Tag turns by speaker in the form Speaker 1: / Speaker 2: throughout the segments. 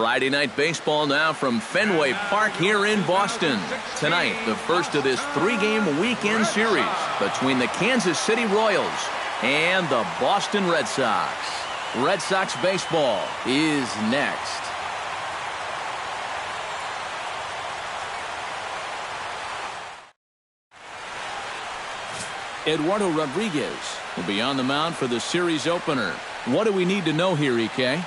Speaker 1: Friday night baseball now from Fenway Park here in Boston. Tonight, the first of this three-game weekend series between the Kansas City Royals and the Boston Red Sox. Red Sox baseball is next. Eduardo Rodriguez will be on the mound for the series opener. What do we need to know here, EK?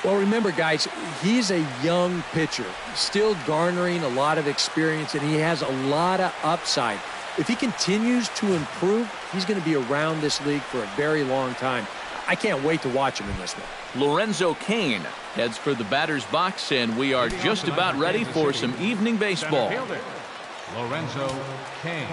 Speaker 2: Well, remember, guys, he's a young pitcher, still garnering a lot of experience, and he has a lot of upside. If he continues to improve, he's going to be around this league for a very long time. I can't wait to watch him in this one.
Speaker 1: Lorenzo Cain heads for the batter's box, and we are just about ready for some evening baseball.
Speaker 3: Lorenzo Cain.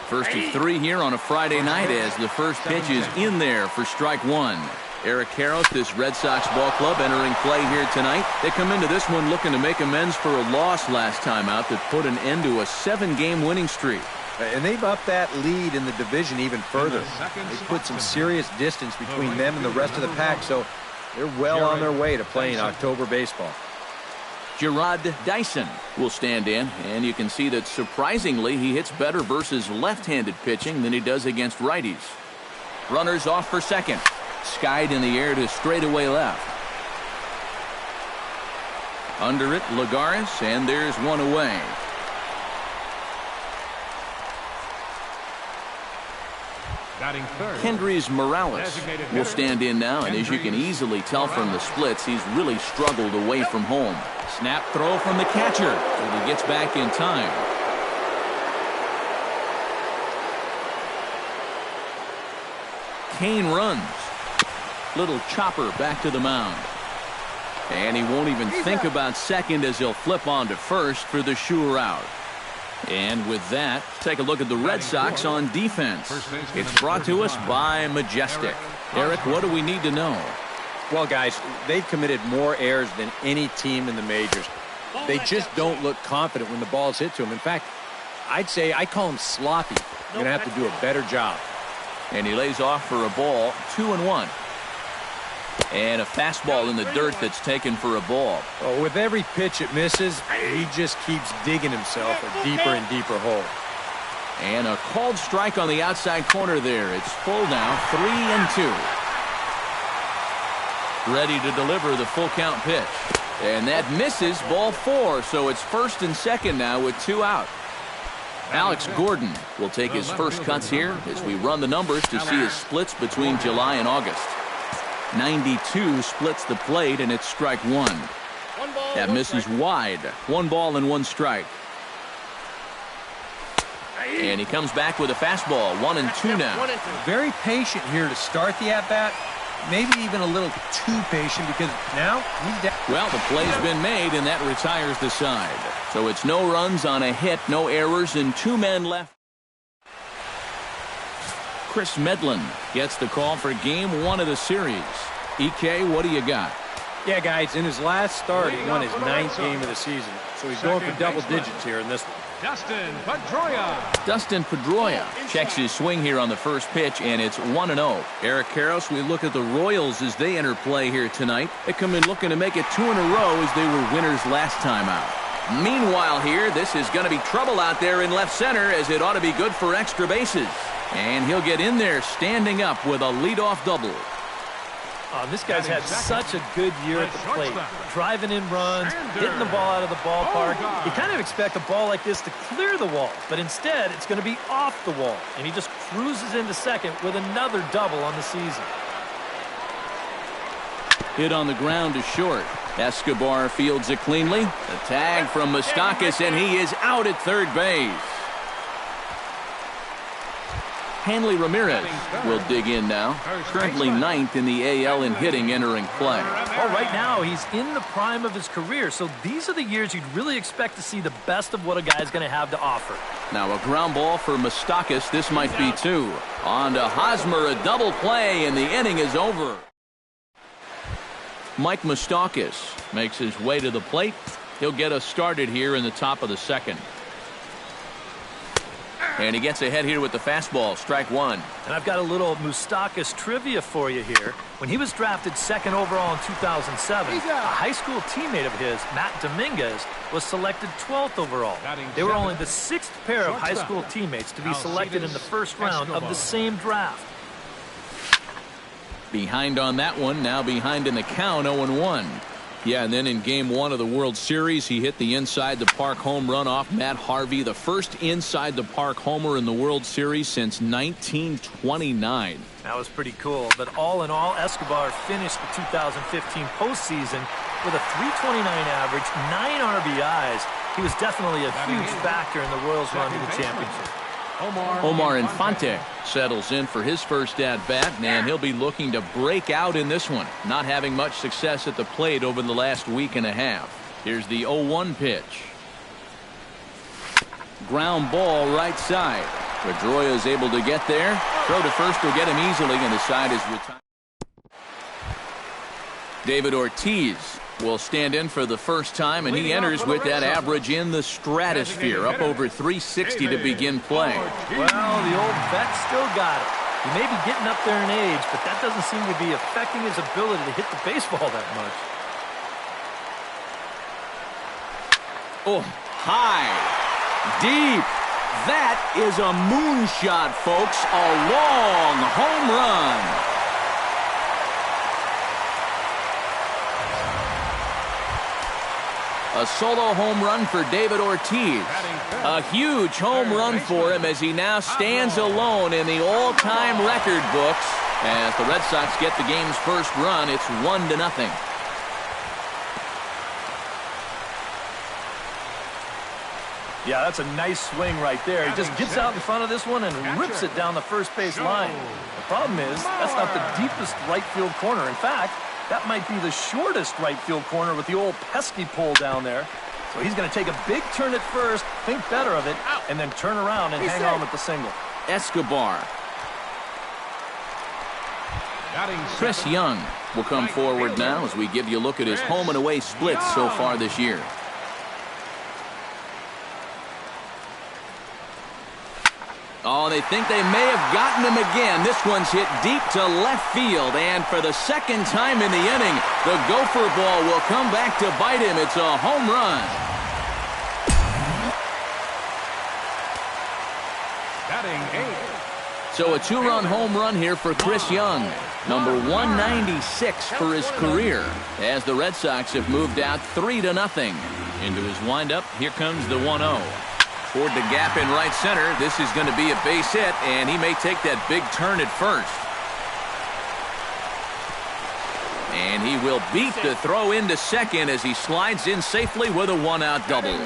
Speaker 1: First of three here on a Friday night as the first pitch is in there for strike one. Eric Karros, this Red Sox ball club, entering play here tonight. They come into this one looking to make amends for a loss last time out that put an end to a 7-game winning streak.
Speaker 4: And they've upped that lead in the division even further. They've put some serious distance between them and the rest of the pack, so they're well on their way to playing October baseball.
Speaker 1: Gerard Dyson will stand in, and you can see that surprisingly he hits better versus left-handed pitching than he does against righties. Runners off for second. Skied in the air to straightaway left. Under it, Lagares, and there's one away. Kendrys Morales will stand in now, and as you can easily tell from the splits, he's really struggled away from home. Snap throw from the catcher, and he gets back in time. Cain runs. Little chopper back to the mound. And he won't even think about second as he'll flip on to first for the sure out. And with that, take a look at the Red Sox on defense. It's brought to us by Majestic. Eric, what do we need to know?
Speaker 4: Well, guys, they've committed more errors than any team in the majors. They just don't look confident when the ball's hit to them. In fact, I'd say I call them sloppy. They're going to have to do a better job.
Speaker 1: And he lays off for a ball, 2-1. And a fastball in the dirt that's taken for a ball.
Speaker 4: Well, with every pitch it misses, he just keeps digging himself a deeper and deeper hole.
Speaker 1: And a called strike on the outside corner there. It's full now, 3-2. Ready to deliver the full count pitch. And that misses, ball 4, so it's first and second now with 2 out. Alex Gordon will take his first cuts here as we run the numbers to see his splits between July and August. 92 splits the plate, and it's strike 1. That misses wide. 1 ball and 1 strike. And he comes back with a fastball, 1-2 now.
Speaker 4: Very patient here to start the at-bat. Maybe even a little too patient because now he's down.
Speaker 1: Well, the play's been made, and that retires the side. So it's no runs on a hit, no errors, and 2 men left. Chris Medlin gets the call for game 1 of the series. EK, what do you got?
Speaker 4: Yeah, guys, in his last start, he won his 9th game of the season. So he's going for double digits here in this one.
Speaker 1: Dustin Pedroia checks his swing here on the first pitch, and it's 1-0. Eric Karros, we look at the Royals as they enter play here tonight. They come in looking to make it 2 in a row as they were winners last time out. Meanwhile here, this is going to be trouble out there in left center as it ought to be good for extra bases. And he'll get in there standing up with a leadoff double.
Speaker 5: This guy's had such a good year at the plate. Driving in runs, hitting the ball out of the ballpark. You kind of expect a ball like this to clear the wall, but instead it's going to be off the wall. And he just cruises into second with another double on the season.
Speaker 1: Hit on the ground to short. Escobar fields it cleanly. The tag from Moustakas, and he is out at third base. Hanley Ramirez will dig in now. Currently 9th in the AL in hitting entering play.
Speaker 5: Well, right now he's in the prime of his career, so these are the years you'd really expect to see the best of what a guy's going to have to offer.
Speaker 1: Now a ground ball for Moustakas. This might be 2. On to Hosmer, a double play, and the inning is over. Mike Moustakas makes his way to the plate. He'll get us started here in the top of the second. And he gets ahead here with the fastball, strike one.
Speaker 5: And I've got a little Moustakas trivia for you here. When he was drafted second overall in 2007, a high school teammate of his, Matt Dominguez, was selected 12th overall. They were only the 6th pair of high school teammates to be selected in the first round of the same draft.
Speaker 1: Behind on that one, now behind in the count, 0-1. Yeah, and then in Game 1 of the World Series, he hit the inside-the-park home run off Matt Harvey, the first inside-the-park homer in the World Series since 1929.
Speaker 5: That was pretty cool. But all in all, Escobar finished the 2015 postseason with a .329 average, 9 RBIs. He was definitely a huge factor in the Royals' run to the championship.
Speaker 1: Omar Infante settles in for his first at-bat, and he'll be looking to break out in this one, not having much success at the plate over the last week and a half. Here's the 0-1 pitch. Ground ball right side. Pedroia is able to get there. Throw to first will get him easily, and the side is retired. David Ortiz will stand in for the first time, and he enters with that average in the stratosphere, up over 360 to begin play.
Speaker 5: Well, the old vet still got it. He may be getting up there in age, but that doesn't seem to be affecting his ability to hit the baseball that much.
Speaker 1: Oh, high, deep. That is a moonshot, folks. A long home run. A solo home run for David Ortiz. A huge home run for him as he now stands alone in the all-time record books. As the Red Sox get the game's first run, it's 1-0.
Speaker 5: Yeah, that's a nice swing right there. He just gets out in front of this one and rips it down the first base line. The problem is, that's not the deepest right field corner. In fact, that might be the shortest right field corner with the old pesky pole down there. So he's going to take a big turn at first, think better of it, and then turn around and hang on with the single.
Speaker 1: Escobar. Chris Young will come forward now as we give you a look at his home and away splits so far this year. Oh, they think they may have gotten him again. This one's hit deep to left field, and for the second time in the inning, the gopher ball will come back to bite him. It's a home run. So a two-run home run here for Chris Young, number 196 for his career, as the Red Sox have moved out 3-0. Into his windup, here comes the 1-0. Toward the gap in right center. This is going to be a base hit, and he may take that big turn at first. And he will beat the throw into second as he slides in safely with a one-out double.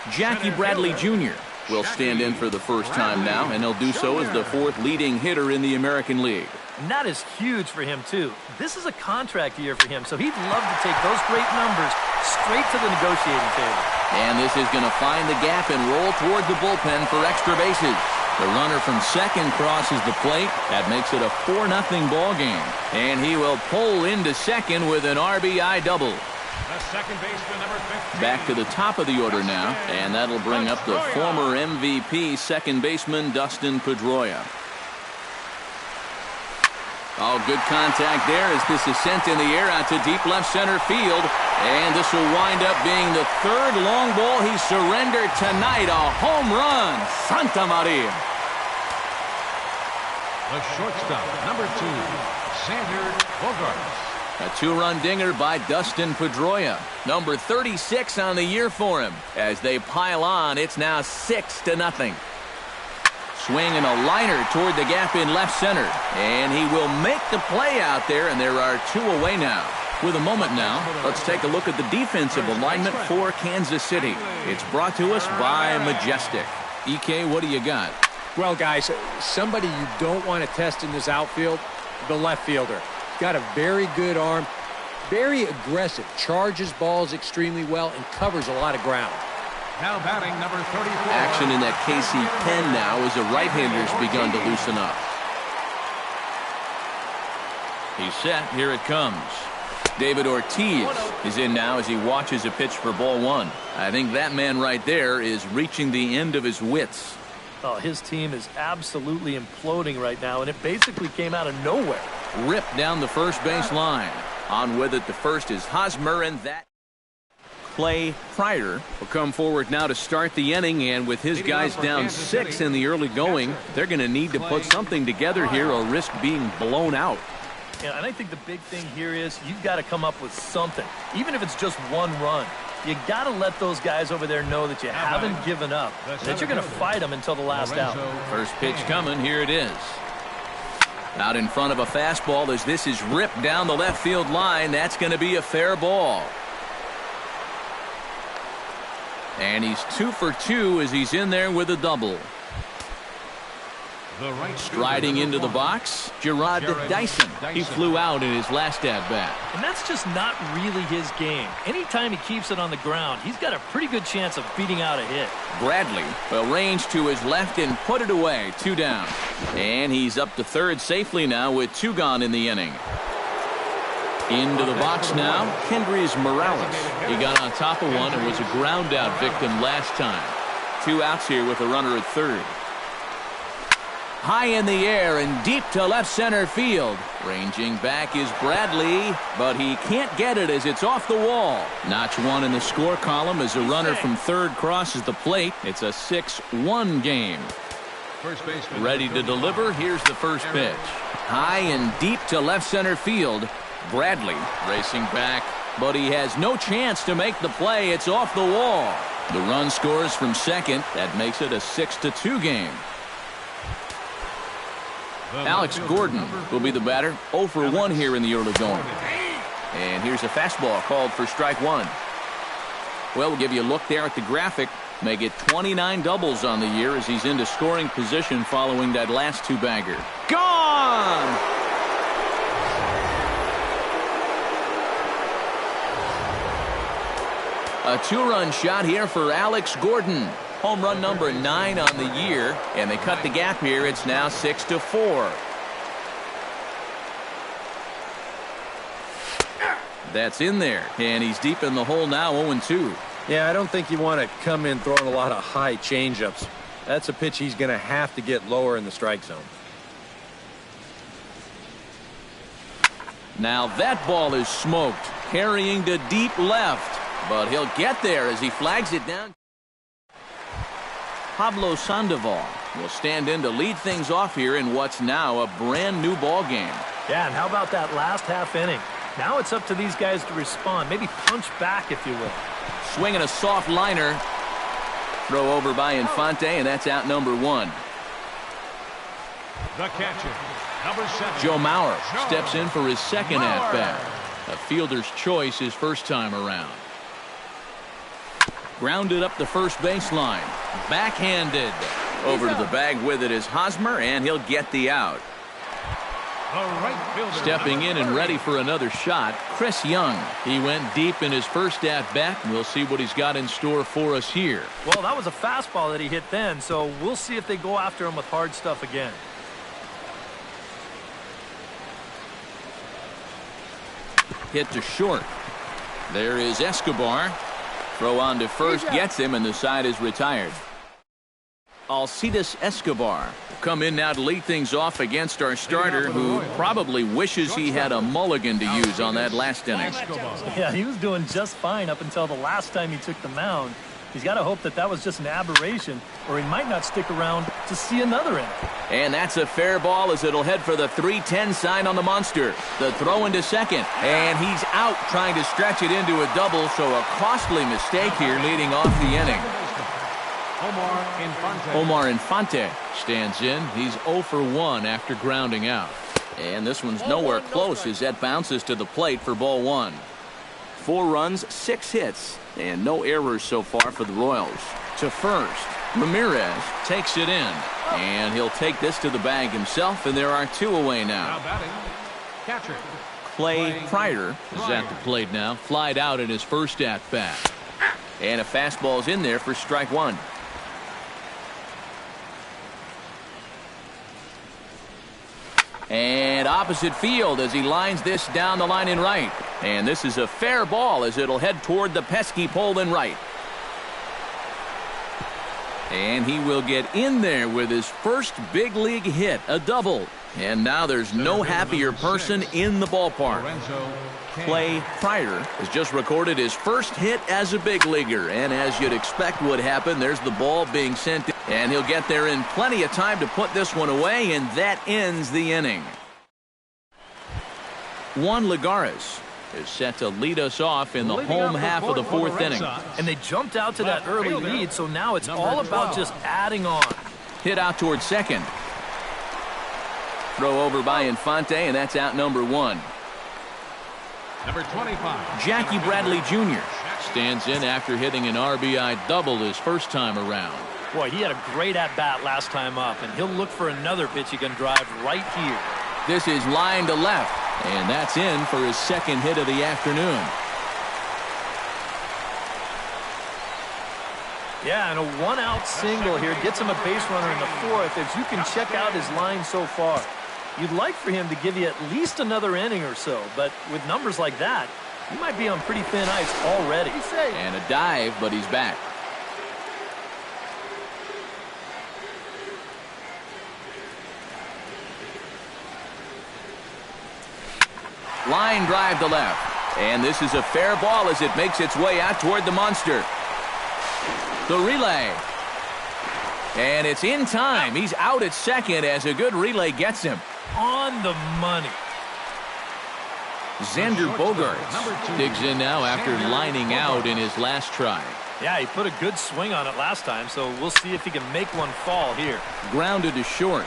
Speaker 1: Jackie Bradley Jr. will stand in for the first time now, and he'll do so as the fourth leading hitter in the American League.
Speaker 5: And that is huge for him, too. This is a contract year for him, so he'd love to take those great numbers straight to the negotiating table.
Speaker 1: And this is going to find the gap and roll toward the bullpen for extra bases. The runner from second crosses the plate. That makes it a 4-0 ball game. And he will pull into second with an RBI double.
Speaker 3: The second baseman, number 15.
Speaker 1: Back to the top of the order now, and that'll bring up the former MVP second baseman Dustin Pedroia. Oh, good contact there as this is sent in the air out to deep left center field. And this will wind up being the third long ball he surrendered tonight. A home run. Santa Maria.
Speaker 3: The shortstop, number 2, Xander Bogaerts.
Speaker 1: A two-run dinger by Dustin Pedroia. Number 36 on the year for him. As they pile on, it's now 6-0. Swing and a liner toward the gap in left center. And he will make the play out there, and there are two away now. With a moment now, let's take a look at the defensive alignment for Kansas City. It's brought to us by Majestic. EK, what do you got?
Speaker 2: Well, guys, somebody you don't want to test in this outfield, the left fielder. Got a very good arm, very aggressive, charges balls extremely well, and covers a lot of ground.
Speaker 3: Now batting, number 34.
Speaker 1: Action in that KC pen now as the right-hander's begun to loosen up. He's set. Here it comes. David Ortiz is in now as he watches a pitch for ball one. I think that man right there is reaching the end of his wits.
Speaker 5: Oh, his team is absolutely imploding right now, and it basically came out of nowhere.
Speaker 1: Ripped down the first base line. On with it, the first is Hosmer, and that Clay Pryor will come forward now to start the inning, and with his guys down 6 in the early going, they're going to need to put something together here or risk being blown out.
Speaker 5: And I think the big thing here is you've got to come up with something, even if it's just one run. You got to let those guys over there know that you haven't given up, that you're going to fight them until the last out.
Speaker 1: First pitch coming. Here it is. Out in front of a fastball as this is ripped down the left field line. That's going to be a fair ball. And he's 2 for 2 as he's in there with a double. Striding into the box, Gerard Dyson. He flew out in his last at-bat.
Speaker 5: And that's just not really his game. Anytime he keeps it on the ground, he's got a pretty good chance of beating out a hit.
Speaker 1: Bradley will range to his left and put it away. 2 down. And he's up to third safely now with 2 gone in the inning. Into the box now, Kendrys Morales. He got on top of one and was a ground-out victim last time. 2 outs here with a runner at third. High in the air and deep to left center field. Ranging back is Bradley, but he can't get it as it's off the wall. Notch 1 in the score column as a runner from third crosses the plate. It's a 6-1 game. Ready to deliver. Here's the first pitch. High and deep to left center field. Bradley racing back, but he has no chance to make the play. It's off the wall. The run scores from second. That makes it a 6-2 game. Alex Gordon will be the batter. 0 for 1 here in the early going. And here's a fastball called for strike 1. Well, we'll give you a look there at the graphic. Make it 29 doubles on the year as he's into scoring position following that last 2-bagger. Gone! A 2-run shot here for Alex Gordon. Home run number 9 on the year, and they cut the gap here. It's now 6-4. That's in there, and he's deep in the hole now, 0-2.
Speaker 4: Yeah, I don't think you want to come in throwing a lot of high changeups. That's a pitch he's going to have to get lower in the strike zone.
Speaker 1: Now that ball is smoked, carrying to deep left, but he'll get there as he flags it down. Pablo Sandoval will stand in to lead things off here in what's now a brand new ball game.
Speaker 5: Yeah, and how about that last half inning? Now it's up to these guys to respond. Maybe punch back, if you will.
Speaker 1: Swinging a soft liner. Throw over by Infante, and that's out number 1.
Speaker 3: The catcher, number 7.
Speaker 1: Joe Mauer steps in for his second at-bat. A fielder's choice his first time around. Grounded up the first baseline. Backhanded. Over to the bag with it is Hosmer, and he'll get the out. Stepping in and ready for another shot, Chris Young. He went deep in his first at-bat, and we'll see what he's got in store for us here.
Speaker 5: Well, that was a fastball that he hit then, so we'll see if they go after him with hard stuff again.
Speaker 1: Hit to short. There is Escobar. Throw on to first gets him, and the side is retired. Alcides Escobar will come in now to lead things off against our starter, who probably wishes he had a mulligan to use on that last inning.
Speaker 5: Yeah, he was doing just fine up until the last time he took the mound. He's got to hope that that was just an aberration, or he might not stick around to see another inning.
Speaker 1: And that's a fair ball as it'll head for the 3-10 sign on the monster. The throw into second, and he's out trying to stretch it into a double, so a costly mistake here leading off the inning. Omar Infante stands in. He's 0 for 1 after grounding out. And this one's nowhere close as that bounces to the plate for ball 1. 4 runs, 6 hits, and no errors so far for the Royals. To first, Ramirez takes it in, and he'll take this to the bag himself, and there are 2 away now. Clay Pryor is at the plate now, flied out in his first at-bat. And a fastball's in there for strike 1. And opposite field as he lines this down the line in right. And this is a fair ball as it'll head toward the pesky pole in right. And he will get in there with his first big league hit, a double. And now there's no happier person in the ballpark. Clay Pryor has just recorded his first hit as a big leaguer. And as you'd expect would happen, there's the ball being sent in. And he'll get there in plenty of time to put this one away, and that ends the inning. Juan Lagares is set to lead us off in the home half of the fourth inning.
Speaker 5: And they jumped out to that early lead, so now it's all about just adding on.
Speaker 1: Hit out towards second. Throw over by Infante, and that's out number one.
Speaker 3: Number 25.
Speaker 1: Jackie Bradley Jr. stands in after hitting an RBI double his first time around.
Speaker 5: Boy, he had a great at-bat last time up, and he'll look for another pitch he can drive right here.
Speaker 1: This is line to left, and that's in for his second hit of the afternoon.
Speaker 5: Yeah, and a one-out single here gets him a base runner in the fourth. As you can check out his line so far, you'd like for him to give you at least another inning or so, but with numbers like that, he might be on pretty thin ice already.
Speaker 1: And a dive, but he's back. Line drive to left. And this is a fair ball as it makes its way out toward the monster. The relay. And it's in time. He's out at second as a good relay gets him.
Speaker 5: On the money.
Speaker 1: Xander Bogaerts digs in now after lining out in his last try.
Speaker 5: Yeah, he put a good swing on it last time, so we'll see if he can make one fall here.
Speaker 1: Grounded to short.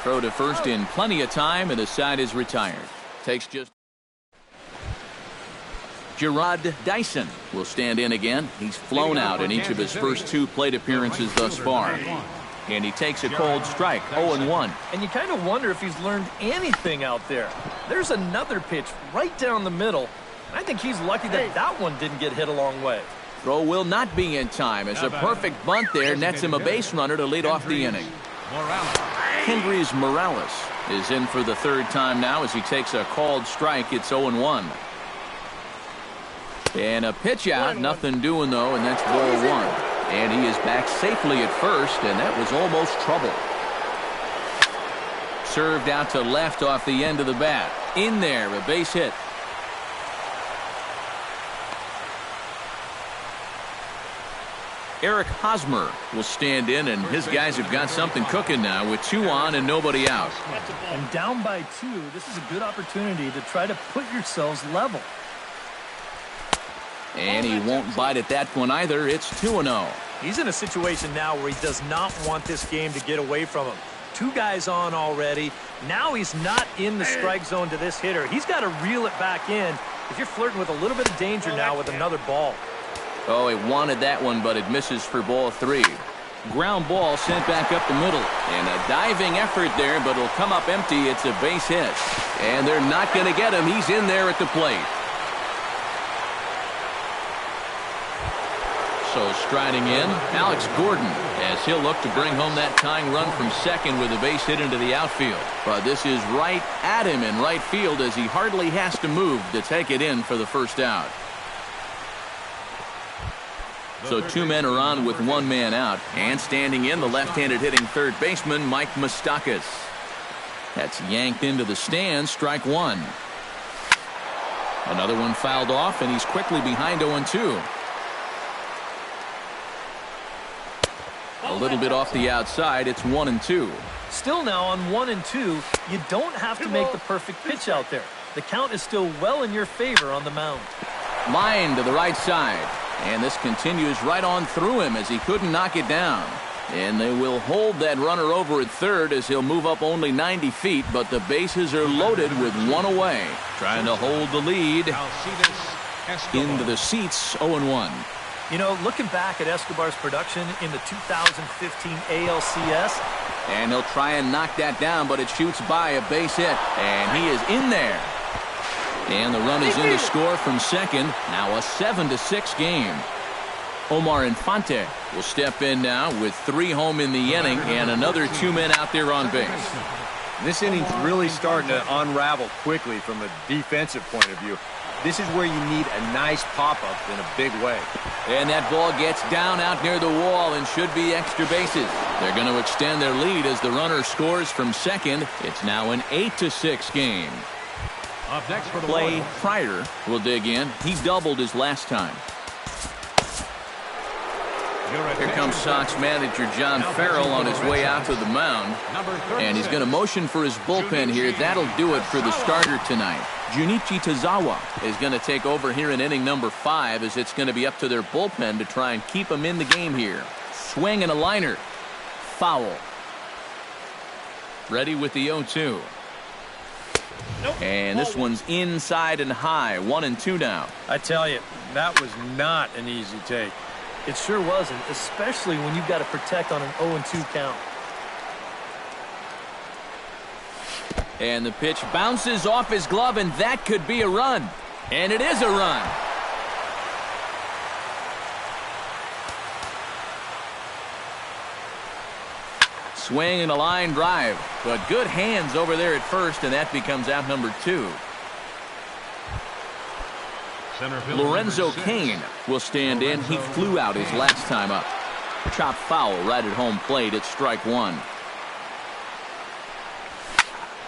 Speaker 1: Throw to first in plenty of time, and the side is retired. Takes just. Gerard Dyson will stand in again. He's flown out in each of his first two plate appearances thus far. And he takes a cold strike, 0-1.
Speaker 5: And you kind of wonder if he's learned anything out there. There's another pitch right down the middle. I think he's lucky that that one didn't get hit a long way.
Speaker 1: Throw will not be in time as a perfect bunt there nets him a base runner to lead off the inning. Kendrys Morales is in for the third time now as he takes a called strike. It's 0-1. And a pitch out, nothing doing though, and that's ball one. And he is back safely at first, and that was almost trouble. Served out to left off the end of the bat. In there, a base hit. Eric Hosmer will stand in, and his guys have got something cooking now with two on and nobody out.
Speaker 5: And down by two, this is a good opportunity to try to put yourselves level.
Speaker 1: And he won't bite at that one either. It's 2-0.
Speaker 5: He's in a situation now where he does not want this game to get away from him. Two guys on already. Now he's not in the strike zone to this hitter. He's got to reel it back in if you're flirting with a little bit of danger now with another ball.
Speaker 1: Oh, he wanted that one, but it misses for ball three. Ground ball sent back up the middle. And a diving effort there, but it'll come up empty. It's a base hit. And they're not going to get him. He's in there at the plate. So striding in, Alex Gordon, as he'll look to bring home that tying run from second with a base hit into the outfield. But this is right at him in right field as he hardly has to move to take it in for the first out. So two men are on with one man out, and standing in, the left-handed hitting third baseman, Mike Moustakas. That's yanked into the stands, strike one. Another one fouled off, and he's quickly behind 0-2. A little bit off the outside, it's 1-2.
Speaker 5: Still now on 1-2, you don't have to make the perfect pitch out there. The count is still well in your favor on the mound.
Speaker 1: Line to the right side. And this continues right on through him as he couldn't knock it down. And they will hold that runner over at third as he'll move up only 90 feet, but the bases are loaded with one away. Trying to hold the lead into the seats, 0-1.
Speaker 5: You know, looking back at Escobar's production in the 2015 ALCS.
Speaker 1: And he'll try and knock that down, but it shoots by a base hit. And he is in there. And the run is in to score from second. Now a 7-6 game. Omar Infante will step in now with 3 home in the inning and another 2 men out there on base.
Speaker 4: This inning's really starting to unravel quickly from a defensive point of view. This is where you need a nice pop-up in a big way.
Speaker 1: And that ball gets down out near the wall and should be extra bases. They're going to extend their lead as the runner scores from second. It's now an 8-6 game.
Speaker 3: Up next for the
Speaker 1: Clay Pryor will dig in. He doubled his last time. Here comes Sox manager John Farrell on his way out to the mound. And he's going to motion for his bullpen here. That'll do it for the starter tonight. Junichi Tozawa is going to take over here in inning number 5, as it's going to be up to their bullpen to try and keep him in the game here. Swing and a liner. Foul. Ready with the 0-2. And this one's inside and high. 1-2 now.
Speaker 5: I tell you, that was not an easy take. It sure wasn't, especially when you've got to protect on an 0-2 count.
Speaker 1: And the pitch bounces off his glove, and that could be a run. And it is a run. Swing and a line drive, but good hands over there at first, and that becomes out number 2. Lorenzo Cain will stand in. He flew out his last time up. Chop foul right at home plate at strike 1.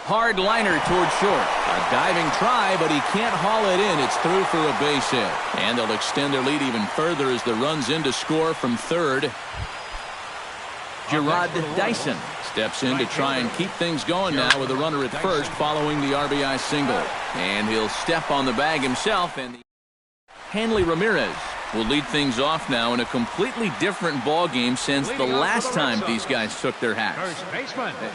Speaker 1: Hard liner toward short. A diving try, but he can't haul it in. It's through for a base hit. And they'll extend their lead even further as the run's in to score from third. Gerard Dyson steps in to try and keep things going now with a runner at first following the RBI single. And he'll step on the bag himself, and Hanley Ramirez will lead things off now in a completely different ball game since the last time these guys took their hats.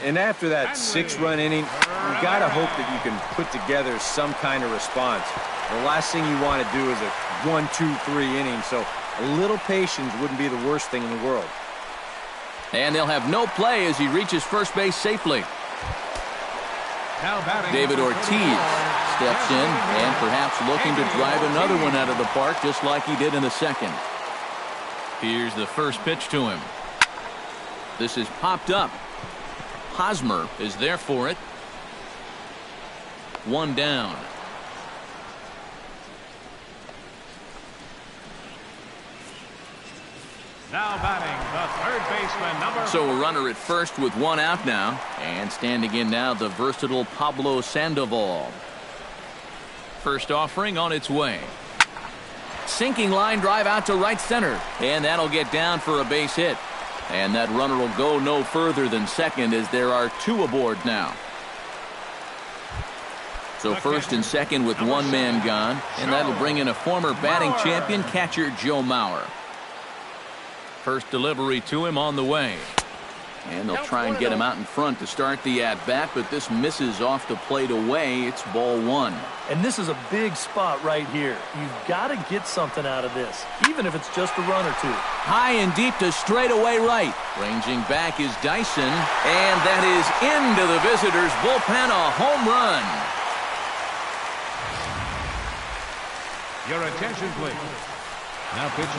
Speaker 4: And after that 6-run inning, you got to hope that you can put together some kind of response. The last thing you want to do is a 1, 2, 3 inning, so a little patience wouldn't be the worst thing in the world.
Speaker 1: And they'll have no play as he reaches first base safely. David Ortiz steps in and perhaps looking to drive another one out of the park just like he did in the second. Here's the first pitch to him. This is popped up. Hosmer is there for it. 1 down.
Speaker 3: Now batting the third baseman, number.
Speaker 1: So a runner at first with 1 out now. And standing in now, the versatile Pablo Sandoval. First offering on its way. Sinking line drive out to right center. And that'll get down for a base hit. And that runner will go no further than second as there are 2 aboard now. So first and second with 1 man gone. And that'll bring in a former batting champion catcher Joe Mauer. First delivery to him on the way. And they'll try and get him out in front to start the at-bat, but this misses off the plate away. It's ball 1.
Speaker 5: And this is a big spot right here. You've got to get something out of this, even if it's just a run or 2.
Speaker 1: High and deep to straightaway right. Ranging back is Dyson, and that is into the visitors' bullpen, a home run.
Speaker 3: Your attention, please.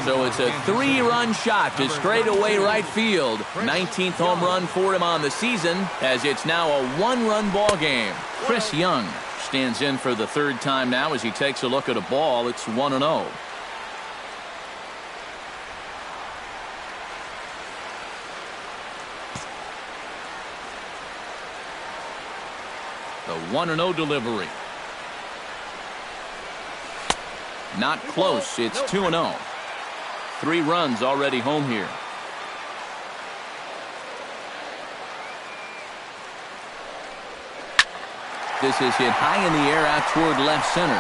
Speaker 1: So it's a 3-run shot to straightaway right field. 19th home run for him on the season, as it's now a 1-run ball game. Chris Young stands in for the 3rd time now as he takes a look at a ball. It's 1-0. The 1-0 delivery. Not close. It's 2-0. 3 runs already home here. This is hit high in the air out toward left center.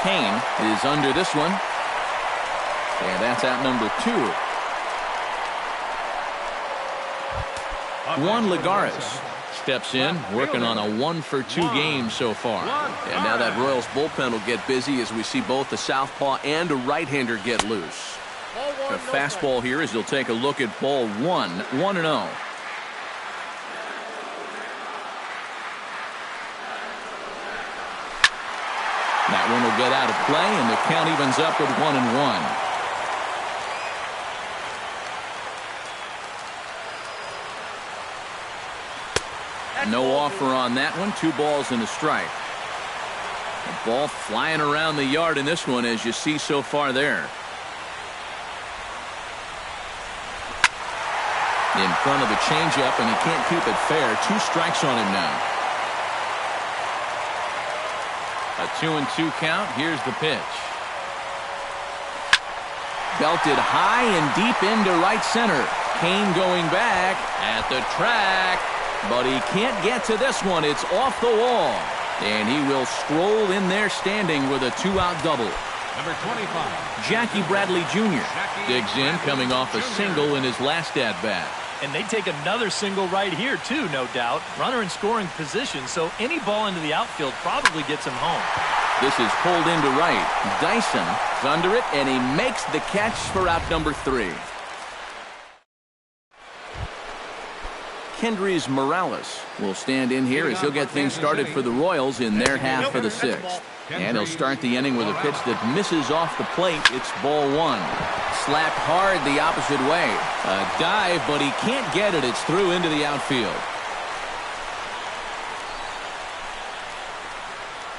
Speaker 1: Cain is under this one. And that's out number 2. Juan Lagares steps in, working on a 1-for-2 game so far. And now that Royals bullpen will get busy as we see both the southpaw and a right-hander get loose. A fastball here as he'll take a look at ball 1, 1-0. That one will get out of play, and the count evens up at 1-1. No offer on that one. 2 balls and a strike. Ball flying around the yard in this one, as you see so far there. In front of the changeup, and he can't keep it fair. 2 strikes on him now. A 2-2 count. Here's the pitch. Belted high and deep into right center. Kane going back at the track, but he can't get to this one. It's off the wall, and he will stroll in there standing with a 2-out double.
Speaker 3: Number 25.
Speaker 1: Jackie Bradley Jr. digs in, coming off a single in his last at-bat.
Speaker 5: And they take another single right here, too, no doubt. Runner in scoring position, so any ball into the outfield probably gets him home.
Speaker 1: This is pulled into right. Dyson is under it, and he makes the catch for out number 3. Kendrys Morales will stand in here as he'll get things started for the Royals in their half of the 6th. And he'll start the inning with a pitch that misses off the plate. It's ball 1. Slapped hard the opposite way. A dive, but he can't get it. It's through into the outfield.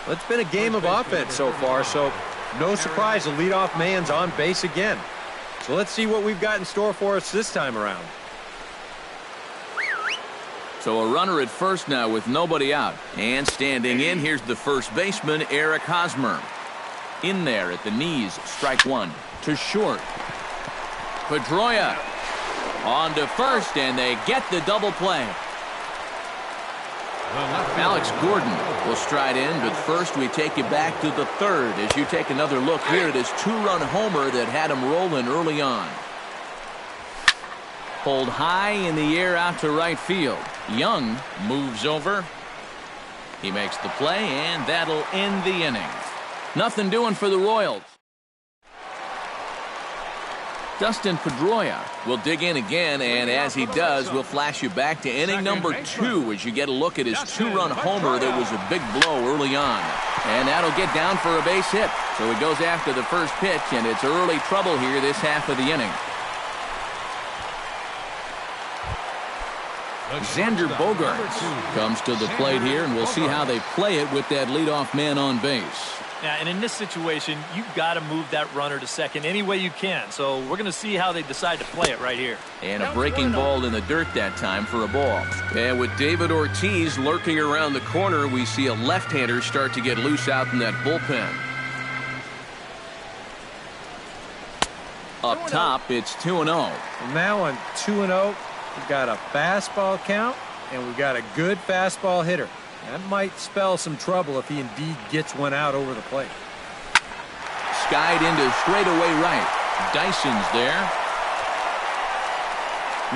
Speaker 4: Well, it's been a game of offense so far, so no surprise the leadoff man's on base again. So let's see what we've got in store for us this time around.
Speaker 1: So a runner at first now with nobody out. And standing in, here's the first baseman, Eric Hosmer. In there at the knees, strike 1. To short. Pedroia on to first, and they get the double play. Alex Gordon will stride in, but first we take you back to the 3rd as you take another look here at his 2-run homer that had him rolling early on. Pulled high in the air out to right field. Young moves over. He makes the play, and that'll end the inning. Nothing doing for the Royals. Dustin Pedroia will dig in again, and as he does, we'll flash you back to inning number 2 as you get a look at his 2-run homer that was a big blow early on. And that'll get down for a base hit. So he goes after the first pitch, and it's early trouble here this half of the inning. Xander Bogaerts comes to the plate here, and we'll see how they play it with that leadoff man on base.
Speaker 5: Yeah, and in this situation, you've got to move that runner to second any way you can. So we're going to see how they decide to play it right here.
Speaker 1: And a breaking ball in the dirt that time for a ball. And with David Ortiz lurking around the corner, we see a left-hander start to get loose out in that bullpen. Up top, it's 2-0.
Speaker 4: Now on 2-0, we've got a fastball count, and we've got a good fastball hitter. That might spell some trouble if he indeed gets one out over the plate.
Speaker 1: Skied into straightaway right. Dyson's there.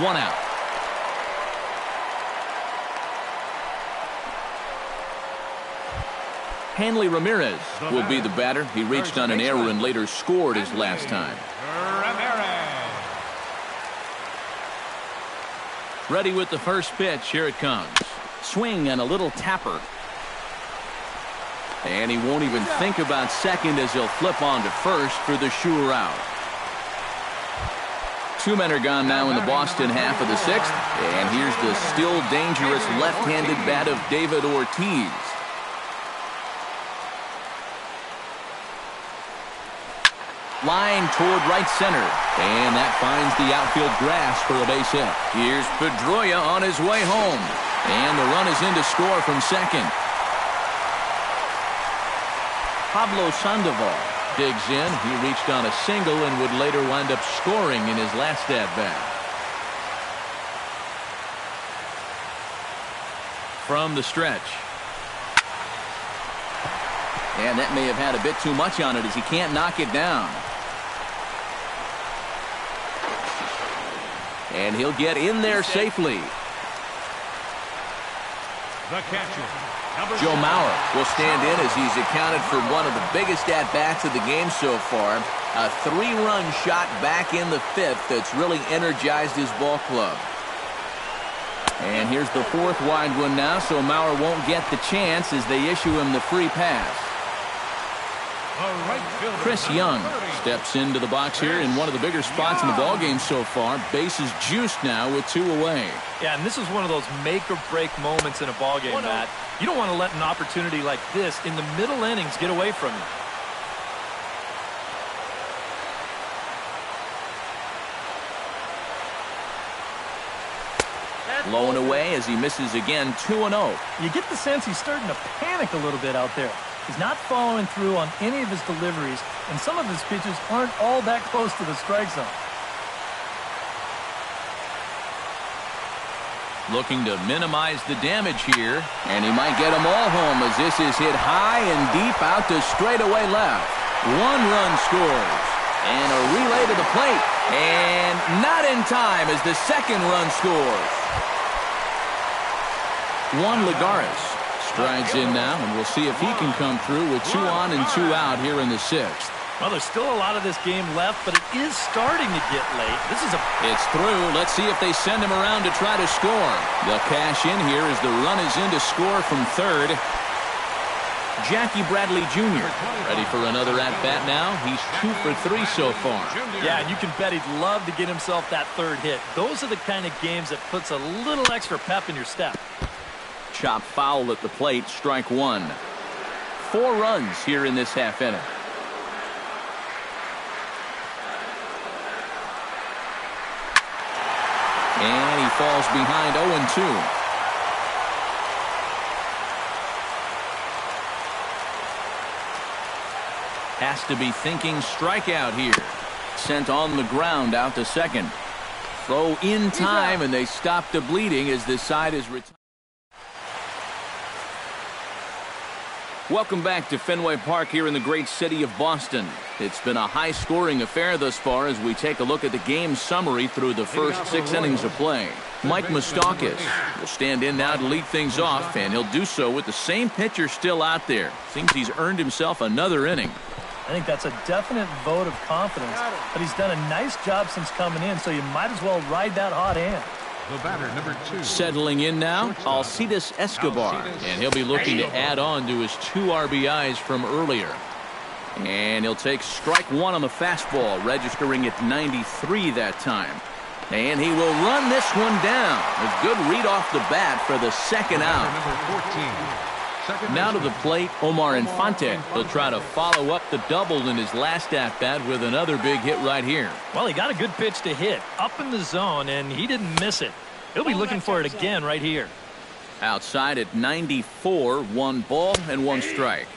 Speaker 1: 1 out. Hanley Ramirez will be the batter. He reached on an error and later scored his last time. Ready with the first pitch. Here it comes. Swing and a little tapper. And he won't even think about second as he'll flip on to first for the sure out. 2 men are gone now in the Boston half of the 6th. And here's the still dangerous left-handed bat of David Ortiz. Line toward right center. And that finds the outfield grass for a base hit. Here's Pedroia on his way home. And the run is in to score from second. Pablo Sandoval digs in. He reached on a single and would later wind up scoring in his last at-bat. From the stretch. And that may have had a bit too much on it as he can't knock it down. And he'll get in there safely.
Speaker 3: The catcher,
Speaker 1: Joe Mauer will stand in as he's accounted for one of the biggest at-bats of the game so far. A 3-run shot back in the 5th that's really energized his ball club. And here's the 4th wide one now, so Mauer won't get the chance as they issue him the free pass. Chris Young Steps into the box here in one of the bigger spots in the ballgame so far. Bases juiced now with 2 away.
Speaker 5: Yeah, and this is one of those make-or-break moments in a ballgame, Matt. You don't want to let an opportunity like this in the middle innings get away from you.
Speaker 1: Low and away as he misses again, 2-0.
Speaker 5: You get the sense he's starting to panic a little bit out there. He's not following through on any of his deliveries, and some of his pitches aren't all that close to the strike zone.
Speaker 1: Looking to minimize the damage here, and he might get them all home as this is hit high and deep out to straightaway left. 1 run scores, and a relay to the plate, and not in time as the 2nd run scores. Juan Lagares strides in now, and we'll see if he can come through with 2 on and 2 out here in the 6th.
Speaker 5: Well, there's still a lot of this game left, but it is starting to get late.
Speaker 1: It's through. Let's see if they send him around to try to score. They'll cash in here as the run is in to score from 3rd. Jackie Bradley Jr. ready for another at-bat now. He's 2 for 3 so far.
Speaker 5: Yeah, and you can bet he'd love to get himself that 3rd hit. Those are the kind of games that puts a little extra pep in your step.
Speaker 1: Chop foul at the plate, strike 1. 4 runs here in this half inning. And he falls behind 0-2. Has to be thinking strikeout here. Sent on the ground out to 2nd. Throw in time, and they stop the bleeding as this side is retired. Welcome back to Fenway Park here in the great city of Boston. It's been a high-scoring affair thus far as we take a look at the game summary through the first 6 innings of play. Mike Moustakas will stand in now to lead things off, and he'll do so with the same pitcher still out there. Seems he's earned himself another inning.
Speaker 5: I think that's a definite vote of confidence, but he's done a nice job since coming in, so you might as well ride that hot hand.
Speaker 3: The batter, number 2.
Speaker 1: Settling in now, Alcides Escobar, and he'll be looking to add on to his 2 RBIs from earlier. And he'll take strike 1 on the fastball, registering at 93 that time. And he will run this one down. A good read off the bat for the 2nd out.
Speaker 3: Number 14.
Speaker 1: Now to the plate, Omar Infante. He'll try to follow up the double in his last at-bat with another big hit right here.
Speaker 5: Well, he got a good pitch to hit up in the zone, and he didn't miss it. He'll be looking for it again right here.
Speaker 1: Outside at 94, 1 ball and 1 strike.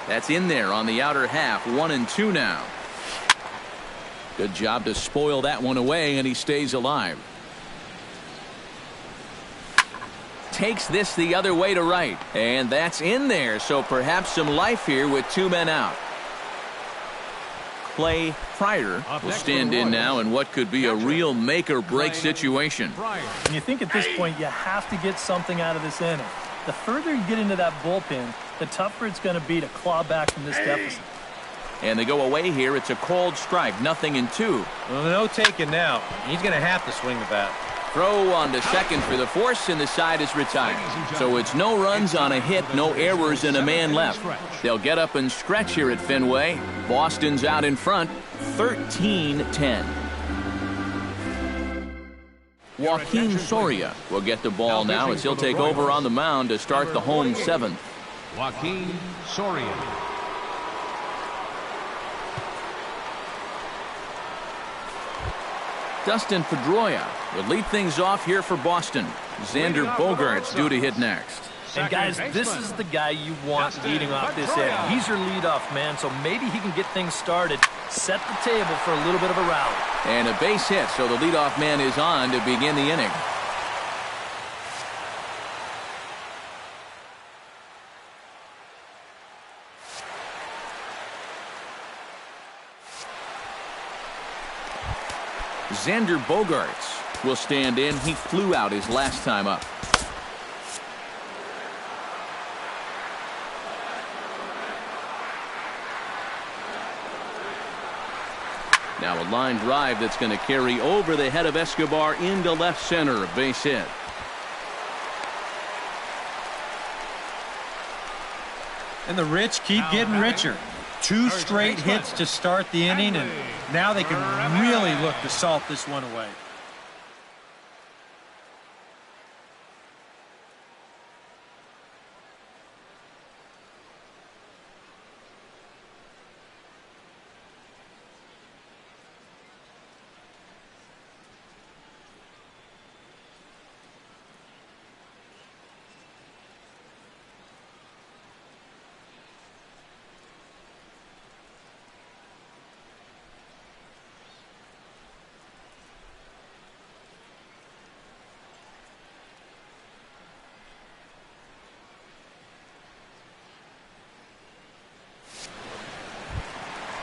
Speaker 1: That's in there on the outer half, 1-2 now. Good job to spoil that one away, and he stays alive. Takes this the other way to right, and that's in there, so perhaps some life here with 2 men out. Clay Pryor will stand in now in what could be a real make-or-break situation.
Speaker 5: And you think at this point you have to get something out of this inning. The further you get into that bullpen, the tougher it's going to be to claw back from this deficit.
Speaker 1: And they go away here. It's a called strike, 0-2.
Speaker 4: Well, no taking now. He's going to have to swing the bat.
Speaker 1: Throw on to 2nd for the force, and the side is retired. So it's no runs on a hit, no errors, and a man left. They'll get up and stretch here at Fenway. Boston's out in front, 13-10. Joaquin Soria will get the ball now as he'll take over on the mound to start the home 7th.
Speaker 3: Joaquin Soria.
Speaker 1: Dustin Pedroia will lead things off here for Boston. Xander Bogaerts due to hit next.
Speaker 5: And guys, this is the guy you want leading off this inning. He's your leadoff man, so maybe he can get things started, set the table for a little bit of a rally.
Speaker 1: And a base hit, so the leadoff man is on to begin the inning. Xander Bogaerts will stand in. He flew out his last time up. Now a line drive that's going to carry over the head of Escobar into left center. A base hit.
Speaker 4: And the rich keep getting richer. 2 straight hits to start the inning, and now they can really look to salt this one away.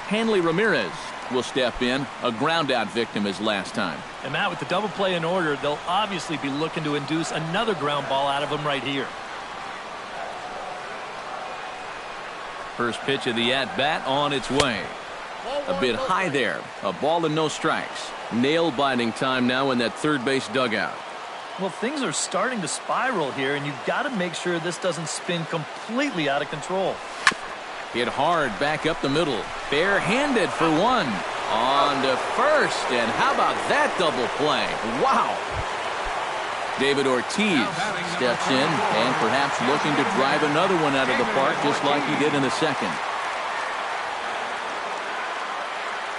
Speaker 1: Hanley Ramirez will step in. A ground-out victim his last time.
Speaker 5: And Matt, with the double play in order, they'll obviously be looking to induce another ground ball out of him right here.
Speaker 1: First pitch of the at-bat on its way. A bit high there. A ball and no strikes. Nail-biting time now in that third base dugout.
Speaker 5: Well, things are starting to spiral here, and you've got to make sure this doesn't spin completely out of control.
Speaker 1: Hit hard back up the middle. Bare-handed for one. On to first. And how about that double play? Wow. David Ortiz steps in and perhaps looking to drive another one out of the park just like he did in the second.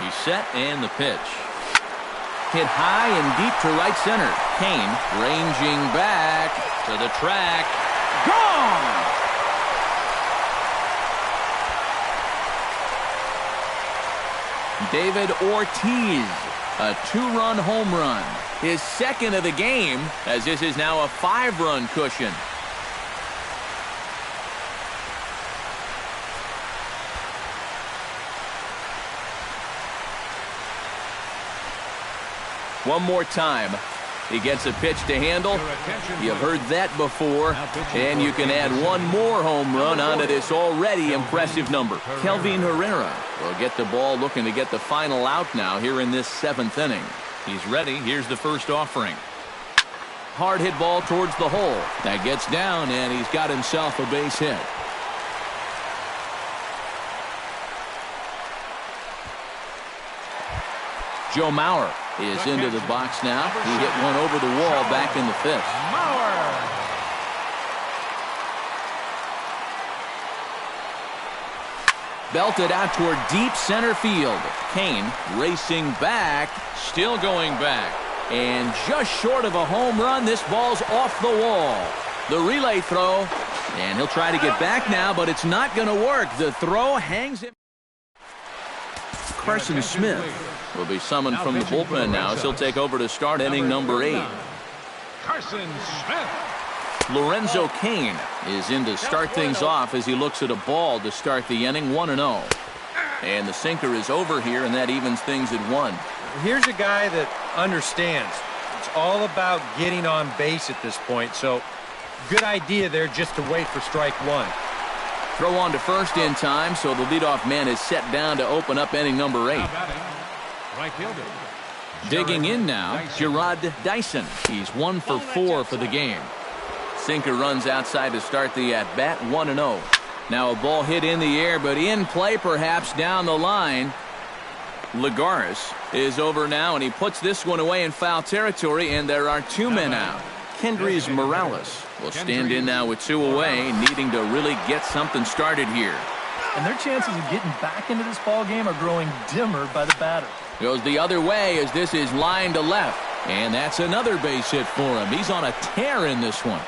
Speaker 1: He's set and the pitch. Hit high and deep to right center. Kane ranging back to the track. Gone! David Ortiz, a 2-run home run. His second of the game, as this is now a 5-run cushion. One more time. He gets a pitch to handle. You've heard that before. And you can add one more home run onto this already impressive number. Kelvin Herrera will get the ball looking to get the final out now here in this 7th inning. He's ready. Here's the first offering. Hard hit ball towards the hole. That gets down, and he's got himself a base hit. Joe Mauer is into the box now. He hit one over the wall back in the 5th. Belted out toward deep center field. Kane racing back, still going back. And just short of a home run, this ball's off the wall. The relay throw, and he'll try to get back now, but it's not going to work. The throw hangs him. Carson Smith will be summoned from the bullpen now, so he'll take over to start inning number 8.
Speaker 3: Carson Smith.
Speaker 1: Lorenzo Cain is in to start things off as he looks at a ball to start the inning, 1-0. And the sinker is over here, and that evens things at 1.
Speaker 4: Here's a guy that understands. It's all about getting on base at this point, so good idea there just to wait for strike 1.
Speaker 1: Throw on to first in time, so the leadoff man is set down to open up inning number 8.
Speaker 3: Right fielder.
Speaker 1: Digging in now, Gerard Dyson. He's 1 for 4 for the game. Sinker runs outside to start the at-bat, 1-0. Now a ball hit in the air, but in play perhaps down the line. Lagares is over now, and he puts this one away in foul territory, and there are 2 men out. Kendrys Morales will stand in now with 2 away, needing to really get something started here.
Speaker 5: And their chances of getting back into this ball game are growing dimmer by the batter.
Speaker 1: Goes the other way as this is line to left. And that's another base hit for him. He's on a tear in this one.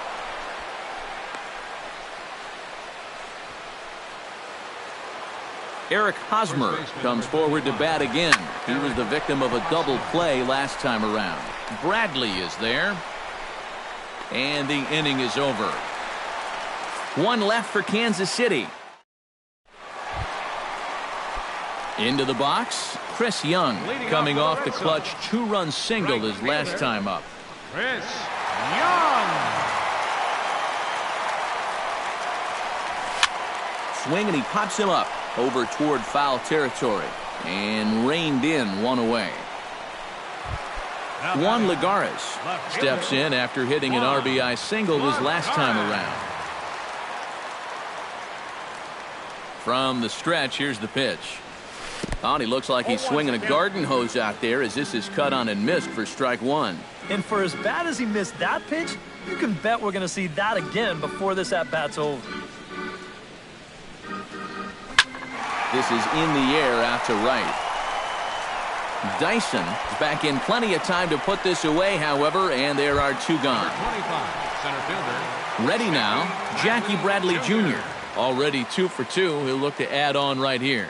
Speaker 1: Eric Hosmer comes forward to bat again. He was the victim of a double play last time around. Bradley is there. And the inning is over. 1 left for Kansas City. Into the box, Chris Young, coming off the clutch 2-run single his last time up.
Speaker 3: Chris Young.
Speaker 1: Swing, and he pops him up over toward foul territory and reined in 1 away. Juan Lagares steps in after hitting an RBI single his last time around. From the stretch, here's the pitch. Oh, and he looks like he's swinging a garden hose out there as this is cut on and missed for strike one.
Speaker 5: And for as bad as he missed that pitch, you can bet we're going to see that again before this at-bat's over.
Speaker 1: This is in the air out to right. Dyson is back in plenty of time to put this away, however, and there are two gone.
Speaker 3: 25, center fielder.
Speaker 1: Ready now, Jackie Bradley Jr. Already 2 for 2. He'll look to add on right here.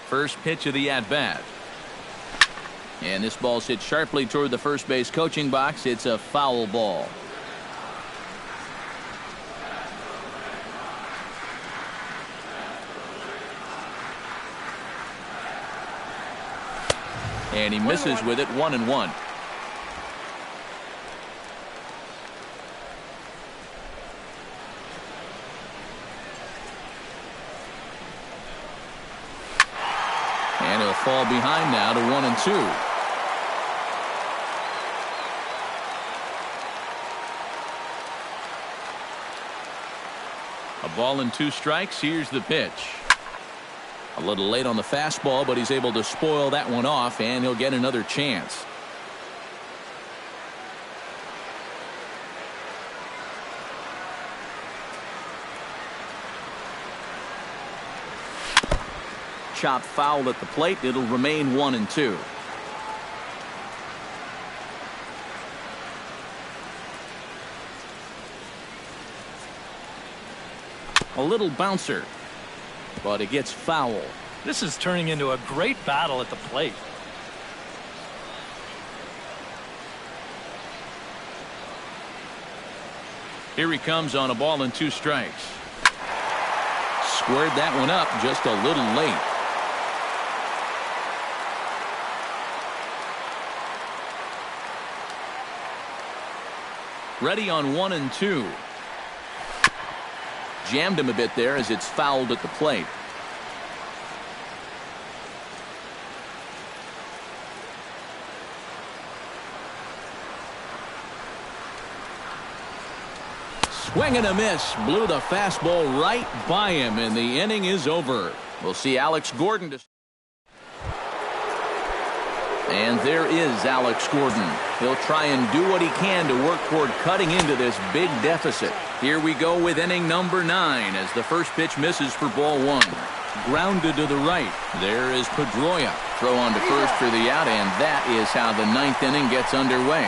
Speaker 1: First pitch of the at-bat. And this ball's hit sharply toward the first base coaching box. It's a foul ball. And he misses with it, 1-1. And he'll fall behind now to 1-2. A ball and 2 strikes. Here's the pitch. A little late on the fastball, but he's able to spoil that one off, and he'll get another chance. Chop foul at the plate. It'll remain 1-2. A little bouncer, but it gets foul.
Speaker 5: This is turning into a great battle at the plate.
Speaker 1: Here he comes on a ball and 2 strikes. Squared that one up just a little late. Ready on 1-2. Jammed him a bit there as it's fouled at the plate. Swing and a miss. Blew the fastball right by him, and the inning is over. We'll see Alex Gordon. And there is Alex Gordon. He'll try and do what he can to work toward cutting into this big deficit. Here we go with inning number 9 as the first pitch misses for ball 1. Grounded to the right. There is Pedroia. Throw on to first for the out, and that is how the 9th inning gets underway.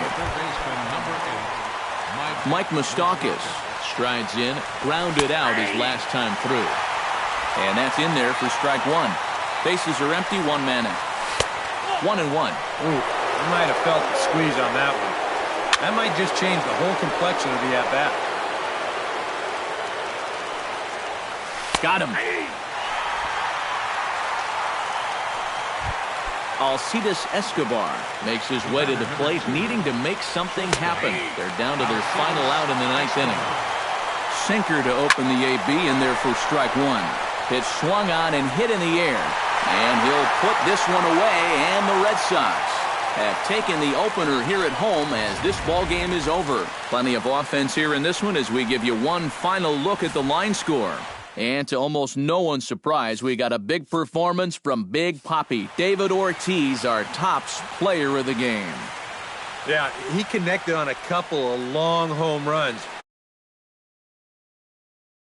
Speaker 1: Mike Moustakas strides in, grounded out his last time through. And that's in there for strike 1. Bases are empty, 1 man out. 1-1.
Speaker 4: Ooh, you might have felt the squeeze on that one. That might just change the whole complexion of the at-bat.
Speaker 1: Got him. Alcides Escobar makes his way to the plate, needing to make something happen. They're down to their final out in the 9th inning. Sinker to open the AB in there for strike 1. Pitch swung on and hit in the air. And he'll put this one away, and the Red Sox have taken the opener here at home as this ball game is over. Plenty of offense here in this one as we give you one final look at the line score. And to almost no one's surprise, we got a big performance from Big Papi. David Ortiz, our tops player of the game.
Speaker 4: Yeah, he connected on a couple of long home runs.